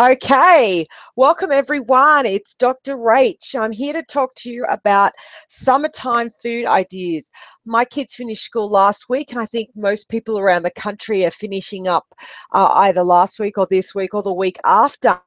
Okay, welcome everyone. It's Dr. Rach. I'm here to talk to you about summertime food ideas. My kids finished school last week, and I think most people around the country are finishing up either last week or this week or the week after.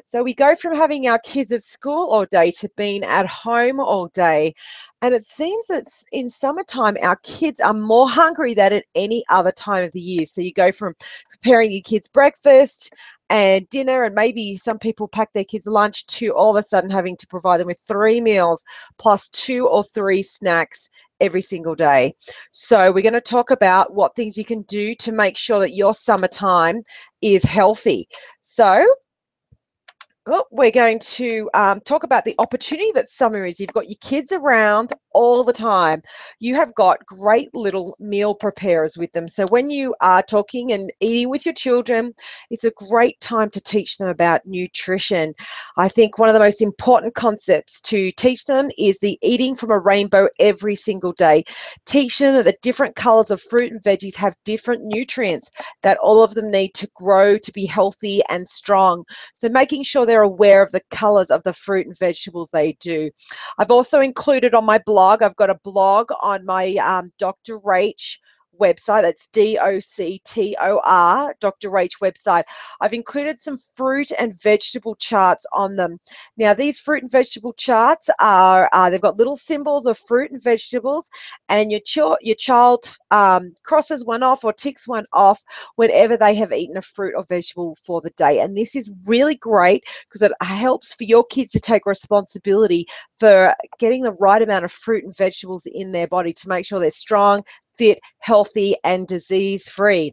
So we go from having our kids at school all day to being at home all day. And it seems that in summertime, our kids are more hungry than at any other time of the year. So you go from preparing your kids breakfast and dinner, and maybe some people pack their kids lunch, to all of a sudden having to provide them with 3 meals plus 2 or 3 snacks every single day. So we're going to talk about what things you can do to make sure that your summertime is healthy. So we're going to talk about the opportunity that summer is. You've got your kids around all the time. You have got great little meal preparers with them. So when you are talking and eating with your children, it's a great time to teach them about nutrition. I think one of the most important concepts to teach them is the eating from a rainbow every single day. Teach them that the different colors of fruit and veggies have different nutrients that all of them need to grow to be healthy and strong. So making sure they're aware of the colors of the fruit and vegetables they do. I've also included on my blog, I've got a blog on my Dr. Rach website. That's DOCTOR, Dr. Rach website. I've included some fruit and vegetable charts on them. Now, these fruit and vegetable charts are, they've got little symbols of fruit and vegetables, and your child crosses one off or ticks one off whenever they have eaten a fruit or vegetable for the day. And this is really great because it helps for your kids to take responsibility for getting the right amount of fruit and vegetables in their body to make sure they're strong, fit, healthy, and disease-free.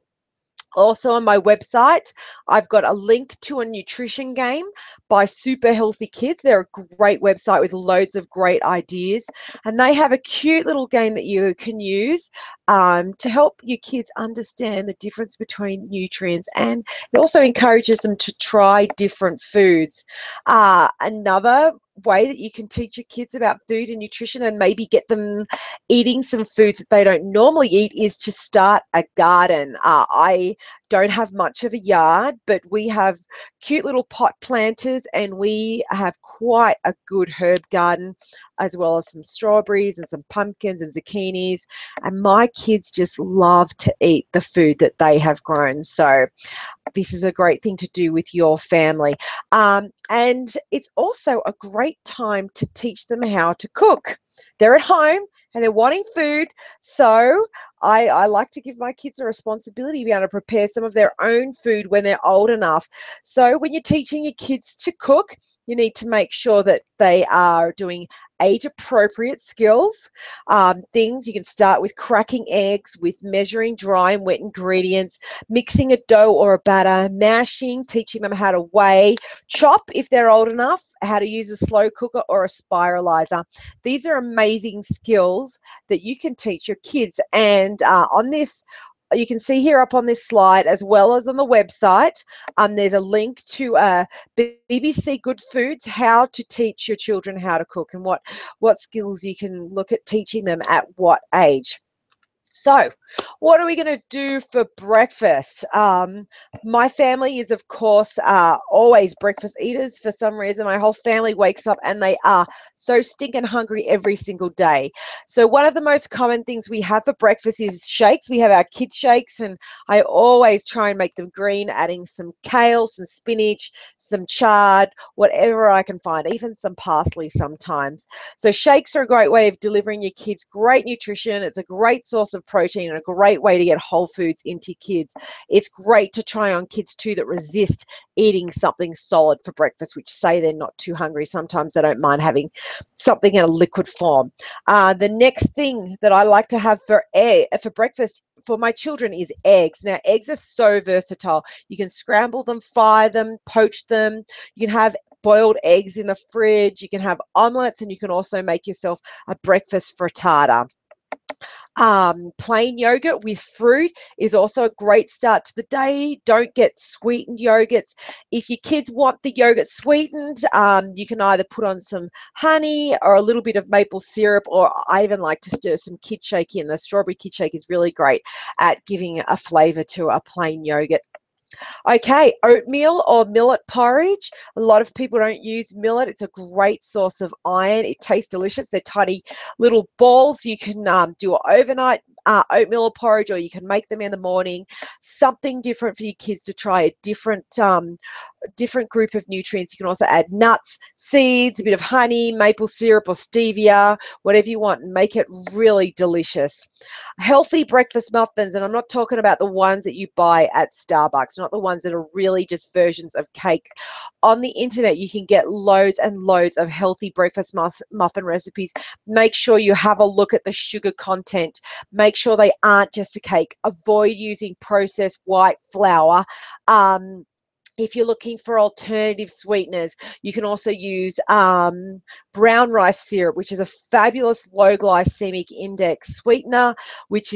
Also on my website, I've got a link to a nutrition game by Super Healthy Kids. They're a great website with loads of great ideas. And they have a cute little game that you can use to help your kids understand the difference between nutrients. And it also encourages them to try different foods. Another way that you can teach your kids about food and nutrition and maybe get them eating some foods that they don't normally eat is to start a garden. I don't have much of a yard, but we have cute little pot planters, and we have quite a good herb garden, as well as some strawberries and some pumpkins and zucchinis. And my kids just love to eat the food that they have grown. So this is a great thing to do with your family. And it's also a great time to teach them how to cook. They're at home and they're wanting food. So I like to give my kids a responsibility to be able to prepare some of their own food when they're old enough. So when you're teaching your kids to cook, you need to make sure that they are doing age appropriate skills. Things you can start with: cracking eggs, with measuring dry and wet ingredients, mixing a dough or a batter, mashing, teaching them how to weigh, chop if they're old enough, how to use a slow cooker or a spiralizer. These are amazing skills that you can teach your kids. And on this, you can see here up on this slide, as well as on the website, there's a link to BBC Good Foods, how to teach your children how to cook, and what skills you can look at teaching them at what age. So, what are we going to do for breakfast? My family is, of course, always breakfast eaters. For some reason, my whole family wakes up and they are so stinking hungry every single day. So, one of the most common things we have for breakfast is shakes. We have our kid shakes, and I always try and make them green, adding some kale, some spinach, some chard, whatever I can find, even some parsley sometimes. So, shakes are a great way of delivering your kids great nutrition. It's a great source of protein and a great way to get whole foods into kids. It's great to try on kids too that resist eating something solid for breakfast, which say they're not too hungry. Sometimes they don't mind having something in a liquid form. The next thing that I like to have for breakfast for my children is eggs. Now, eggs are so versatile. You can scramble them, fry them, poach them. You can have boiled eggs in the fridge. You can have omelets, and you can also make yourself a breakfast frittata. Plain yogurt with fruit is also a great start to the day. Don't get sweetened yogurts. If your kids want the yogurt sweetened, you can either put on some honey or a little bit of maple syrup, or I even like to stir some kid shake in. The strawberry kid shake is really great at giving a flavor to a plain yogurt. Okay, oatmeal or millet porridge. A lot of people don't use millet. It's a great source of iron. It tastes delicious. They're tiny little balls. You can do an overnight oatmeal or porridge, or you can make them in the morning. Something different for your kids to try, a different group of nutrients. You can also add nuts, seeds, a bit of honey, maple syrup, or stevia, whatever you want, and make it really delicious. Healthy breakfast muffins, and I'm not talking about the ones that you buy at Starbucks, not the ones that are really just versions of cake. On the internet, you can get loads and loads of healthy breakfast muffin recipes. Make sure you have a look at the sugar content. Make sure they aren't just a cake. Avoid using processed white flour. If you're looking for alternative sweeteners, you can also use brown rice syrup, which is a fabulous low glycemic index sweetener, which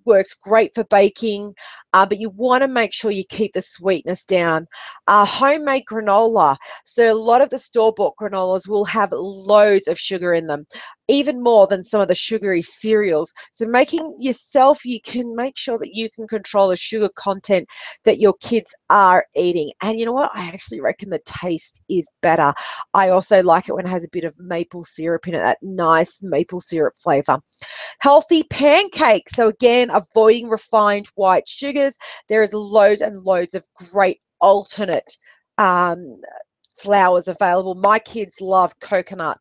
works great for baking, but you want to make sure you keep the sweetness down. Homemade granola. So a lot of the store-bought granolas will have loads of sugar in them, even more than some of the sugary cereals. So making yourself, you can make sure that you can control the sugar content that your kids are eating. And you know what? I actually reckon the taste is better. I also like it when it has a bit of maple syrup in it, that nice maple syrup flavor. Healthy pancakes. So again, avoiding refined white sugars. There is loads and loads of great alternate um, flours available. My kids love coconut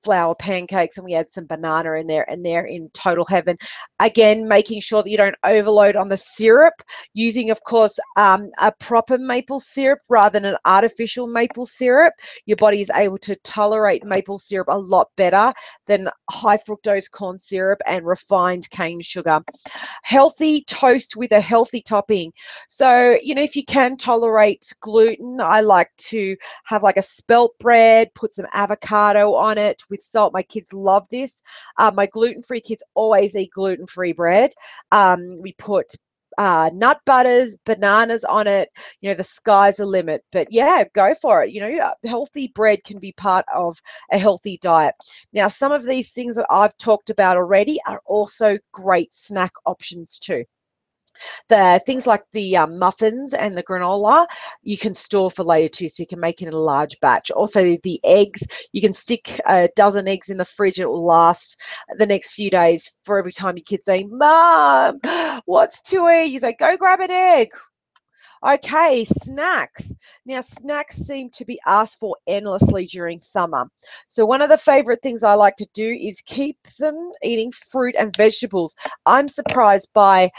flour pancakes, and we add some banana in there, and they're in total heaven. Again, making sure that you don't overload on the syrup, using, of course, a proper maple syrup rather than an artificial maple syrup. Your body is able to tolerate maple syrup a lot better than high fructose corn syrup and refined cane sugar. Healthy toast with a healthy topping. So, if you can tolerate gluten, I like to have like a spelt bread, put some avocado on it with salt. My kids love this. My gluten-free kids always eat gluten-free bread. We put nut butters, bananas on it. The sky's the limit. But yeah, go for it. Healthy bread can be part of a healthy diet. Now, some of these things that I've talked about already are also great snack options too. The things like the muffins and the granola, you can store for later too, so you can make it in a large batch. Also, the eggs, you can stick a dozen eggs in the fridge. It will last the next few days. For every time your kids say, "Mom, what's to eat?" You say, "Go grab an egg." Okay, snacks. Now, snacks seem to be asked for endlessly during summer. So one of the favorite things I like to do is keep them eating fruit and vegetables. I'm surprised by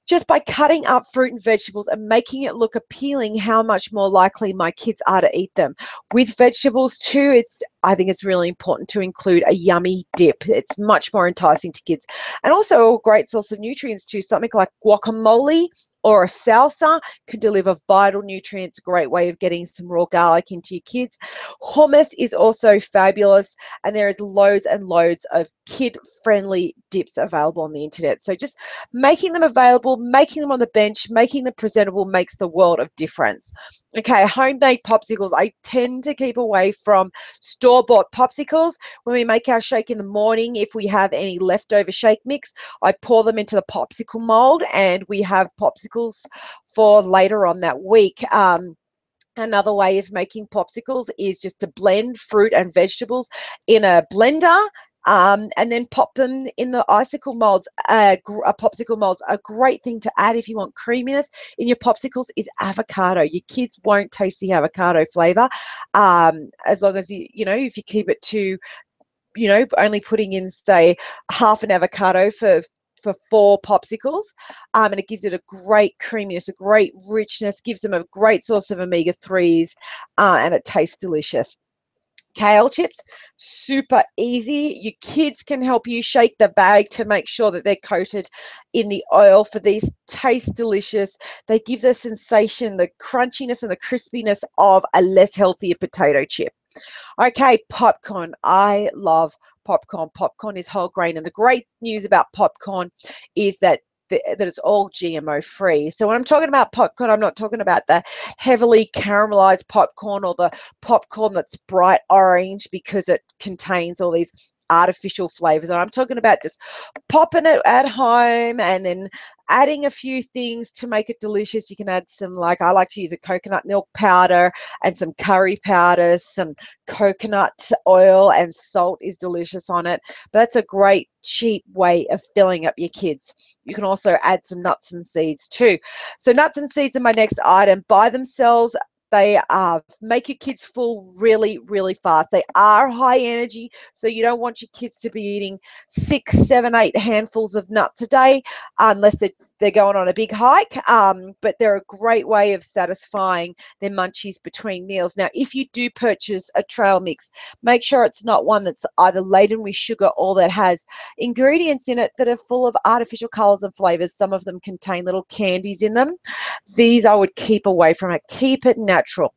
just by cutting up fruit and vegetables and making it look appealing, how much more likely my kids are to eat them. With vegetables too, I think it's really important to include a yummy dip. It's much more enticing to kids. And also a great source of nutrients too. Something like guacamole or a salsa can deliver vital nutrients, a great way of getting some raw garlic into your kids. Hummus is also fabulous, and there is loads and loads of kid-friendly dips available on the internet. So just making them available, making them on the bench, making them presentable makes the world of difference. Okay, homemade popsicles. I tend to keep away from store-bought popsicles. When we make our shake in the morning, if we have any leftover shake mix, I pour them into the popsicle mold, and we have popsicles for later on that week. Another way of making popsicles is just to blend fruit and vegetables in a blender, and then pop them in the icicle molds, popsicle molds. A great thing to add if you want creaminess in your popsicles is avocado. Your kids won't taste the avocado flavor, as long as if you keep it to, only putting in, say, half an avocado for 4 popsicles, and it gives it a great creaminess, a great richness, gives them a great source of omega-3s, and it tastes delicious. Kale chips, super easy. Your kids can help you shake the bag to make sure that they're coated in the oil for these. Taste delicious. They give the sensation, the crunchiness and the crispiness of a less healthier potato chip. Okay, popcorn. I love popcorn. Popcorn is whole grain, and the great news about popcorn is that it's all GMO free. So when I'm talking about popcorn, I'm not talking about the heavily caramelized popcorn or the popcorn that's bright orange because it contains all these artificial flavors. And I'm talking about just popping it at home and then adding a few things to make it delicious. You can add some, like I like to use a coconut milk powder and some curry powder, some coconut oil and salt is delicious on it. But that's a great cheap way of filling up your kids. You can also add some nuts and seeds too. So nuts and seeds are my next item. By themselves, they make your kids full really, really fast. They are high energy, so you don't want your kids to be eating 6, 7, 8 handfuls of nuts a day unless they're going on a big hike, but they're a great way of satisfying their munchies between meals. Now, if you do purchase a trail mix, make sure it's not one that's either laden with sugar or that has ingredients in it that are full of artificial colors and flavors. Some of them contain little candies in them. These I would keep away from it. Keep it natural.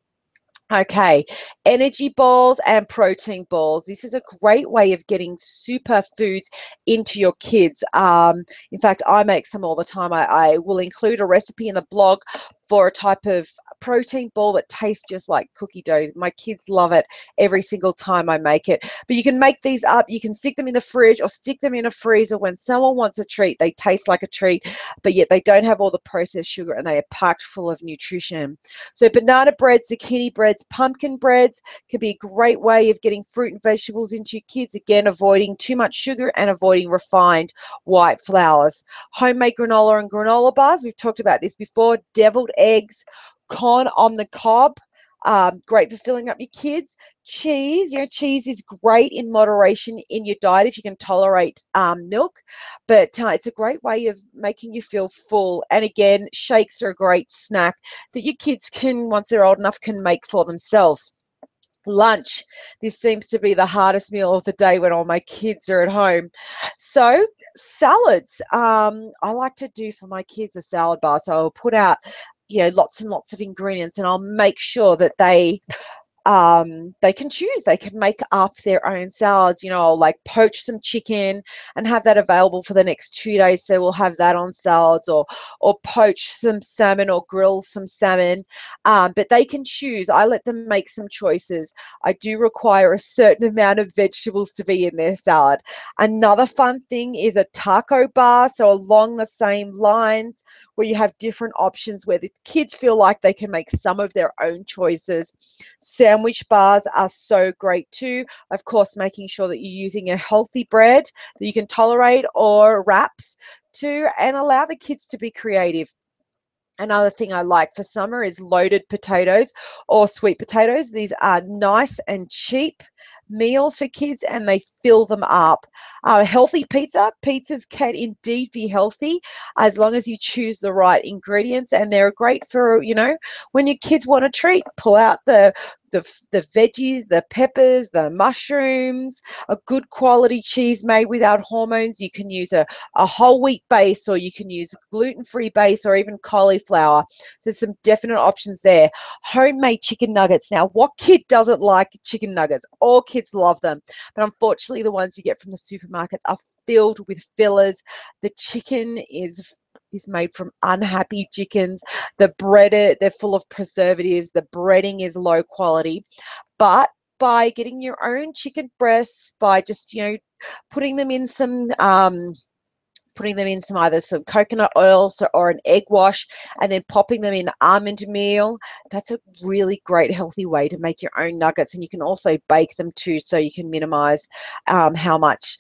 Okay, energy balls and protein balls. This is a great way of getting superfoods into your kids. In fact, I make some all the time. I will include a recipe in the blog for a type of protein ball that tastes just like cookie dough. My kids love it every single time I make it. But you can make these up. You can stick them in the fridge or stick them in a freezer. When someone wants a treat, they taste like a treat, but yet they don't have all the processed sugar and they are packed full of nutrition. So banana bread, zucchini breads, pumpkin breads can be a great way of getting fruit and vegetables into your kids. Again, avoiding too much sugar and avoiding refined white flours. Homemade granola and granola bars. We've talked about this before. Deviled eggs, corn on the cob. Great for filling up your kids. Cheese, cheese is great in moderation in your diet if you can tolerate milk, but it's a great way of making you feel full. And again, shakes are a great snack that your kids can, once they're old enough, can make for themselves. Lunch, this seems to be the hardest meal of the day when all my kids are at home. So salads, I like to do for my kids a salad bar. So I'll put out lots and lots of ingredients, and I'll make sure that they can choose. They can make up their own salads. I'll like poach some chicken and have that available for the next 2 days. So we'll have that on salads, or poach some salmon or grill some salmon. But they can choose. I let them make some choices. I do require a certain amount of vegetables to be in their salad. Another fun thing is a taco bar. So along the same lines, where you have different options where the kids feel like they can make some of their own choices. Sandwich bars are so great too. Of course, making sure that you're using a healthy bread that you can tolerate, or wraps too, and allow the kids to be creative. Another thing I like for summer is loaded potatoes or sweet potatoes. These are nice and cheap meals for kids, and they fill them up. Healthy pizza. Pizzas can indeed be healthy as long as you choose the right ingredients, and they're great for, when your kids want a treat. Pull out the veggies, the peppers, the mushrooms, a good quality cheese made without hormones. You can use a whole wheat base, or you can use a gluten-free base, or even cauliflower. So some definite options there. Homemade chicken nuggets. Now, what kid doesn't like chicken nuggets? All kids love them, but unfortunately the ones you get from the supermarkets are filled with fillers. The chicken is made from unhappy chickens. They're full of preservatives. The breading is low quality. But by getting your own chicken breasts, by just putting them in some either some coconut oil or an egg wash, and then popping them in almond meal, that's a really great healthy way to make your own nuggets. And you can also bake them too, so you can minimize how much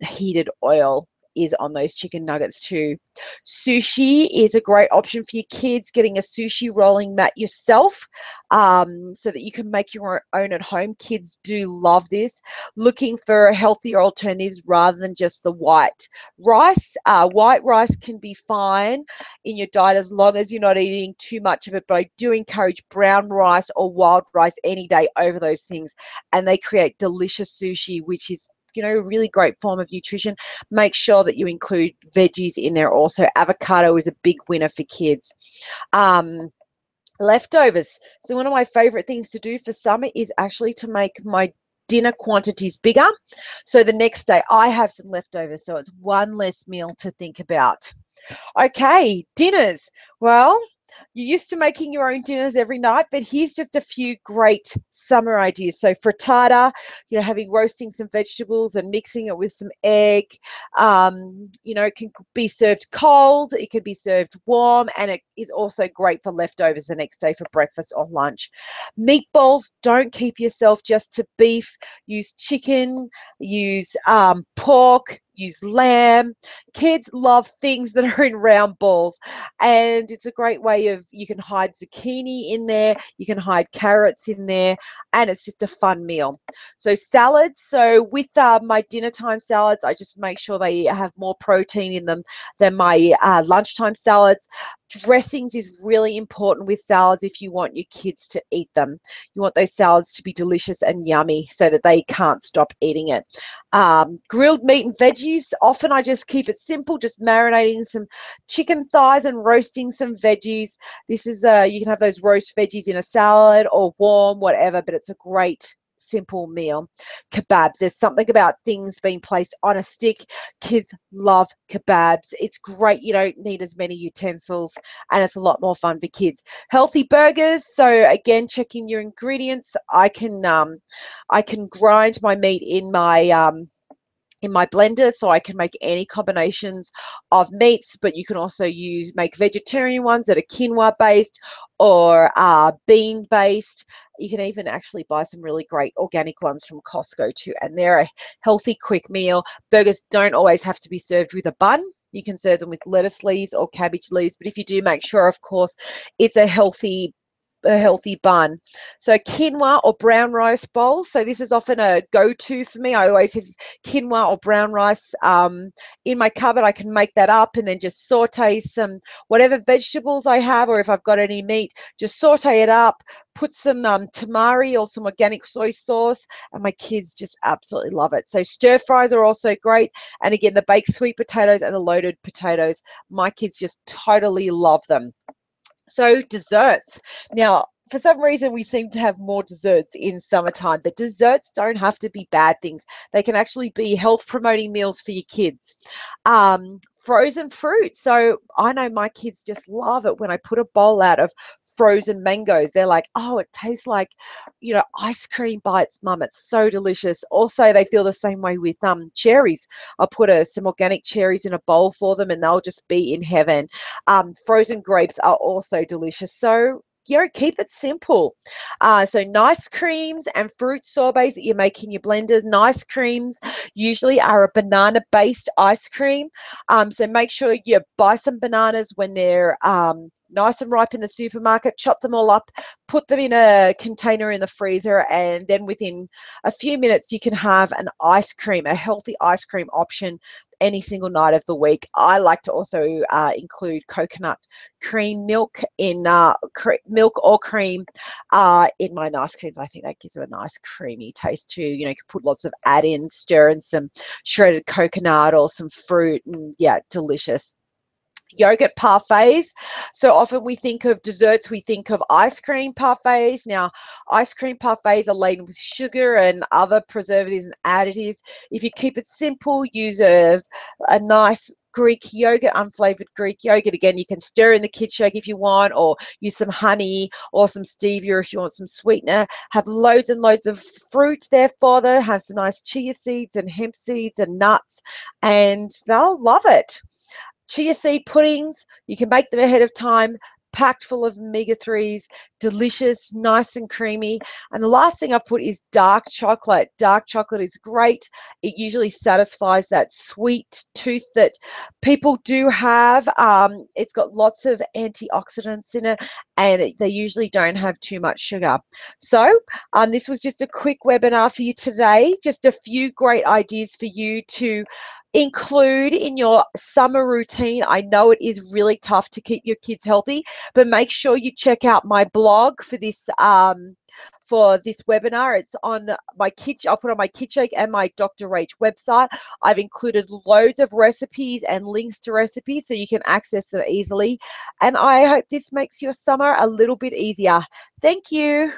heated oil is on those chicken nuggets too. Sushi is a great option for your kids. Getting a sushi rolling mat yourself, so that you can make your own at home. Kids do love this. Looking for healthier alternatives rather than just the white rice. White rice can be fine in your diet as long as you're not eating too much of it, but I do encourage brown rice or wild rice any day over those things, and they create delicious sushi, which is a really great form of nutrition. Make sure that you include veggies in there also. Avocado is a big winner for kids. Leftovers. So one of my favorite things to do for summer is actually to make my dinner quantities bigger. So the next day I have some leftovers, so it's one less meal to think about. Okay, dinners. Well, you're used to making your own dinners every night, but here's just a few great summer ideas. So frittata, having roasting some vegetables and mixing it with some egg. It can be served cold, it can be served warm, and it is also great for leftovers the next day for breakfast or lunch. Meatballs, don't keep yourself just to beef. Use chicken, use pork, use lamb. Kids love things that are in round balls, and it's a great way of, you can hide zucchini in there, you can hide carrots in there, and it's just a fun meal. So salads, so with my dinner time salads, I just make sure they have more protein in them than my lunchtime salads. Dressings is really important with salads if you want your kids to eat them. You want those salads to be delicious and yummy so that they can't stop eating it. Grilled meat and veggies, often I just keep it simple, just marinating some chicken thighs and roasting some veggies. This is you can have those roast veggies in a salad or warm, whatever, but it's a great simple meal. Kebabs, there's something about things being placed on a stick. Kids love kebabs. It's great, you don't need as many utensils, and it's a lot more fun for kids. Healthy burgers, so again, checking your ingredients. I can grind my meat in my blender, so I can make any combinations of meats, but you can also make vegetarian ones that are quinoa based or bean based. You can even actually buy some really great organic ones from Costco too, and they're a healthy, quick meal. Burgers don't always have to be served with a bun. You can serve them with lettuce leaves or cabbage leaves, but if you do, make sure, of course, it's a healthy bun. So quinoa or brown rice bowl. So this is often a go-to for me. I always have quinoa or brown rice in my cupboard. I can make that up and then just saute some whatever vegetables I have, or if I've got any meat, just saute it up, put some tamari or some organic soy sauce, and my kids just absolutely love it. So stir fries are also great. And again, the baked sweet potatoes and the loaded potatoes, my kids just totally love them. So desserts. Now, for some reason, we seem to have more desserts in summertime, but desserts don't have to be bad things. They can actually be health promoting meals for your kids. Frozen fruit. So I know my kids just love it when I put a bowl out of frozen mangoes. They're like, oh, it tastes like, ice cream bites, mum. It's so delicious. Also, they feel the same way with cherries. I'll put some organic cherries in a bowl for them and they'll just be in heaven. Frozen grapes are also delicious. So keep it simple. So nice creams and fruit sorbets that you make in your blender. Nice creams usually are a banana-based ice cream. So make sure you buy some bananas when they're nice and ripe in the supermarket, chop them all up, put them in a container in the freezer, and then within a few minutes you can have an ice cream, a healthy ice cream option any single night of the week. I like to also include coconut cream milk in milk or cream in my ice creams. I think that gives it a nice creamy taste too. You can put lots of add-ins, stir in some shredded coconut or some fruit, and yeah, delicious. Yogurt parfaits. So often we think of desserts, we think of ice cream parfaits. Now, ice cream parfaits are laden with sugar and other preservatives and additives. If you keep it simple, use a nice Greek yogurt, unflavored Greek yogurt. Again, you can stir in the kid shake if you want, or use some honey or some stevia if you want some sweetener. Have loads and loads of fruit there for them. Have some nice chia seeds and hemp seeds and nuts, and they'll love it. Chia seed puddings, you can make them ahead of time, packed full of omega-3s, delicious, nice and creamy. And the last thing I've put is dark chocolate. Dark chocolate is great. It usually satisfies that sweet tooth that people do have. It's got lots of antioxidants in it, and they usually don't have too much sugar. So this was just a quick webinar for you today. Just a few great ideas for you to include in your summer routine. I know it is really tough to keep your kids healthy, but make sure you check out my blog for this webinar. It's on my I'll put on my KidShake and my Dr. Rach website. I've included loads of recipes and links to recipes so you can access them easily. And I hope this makes your summer a little bit easier. Thank you.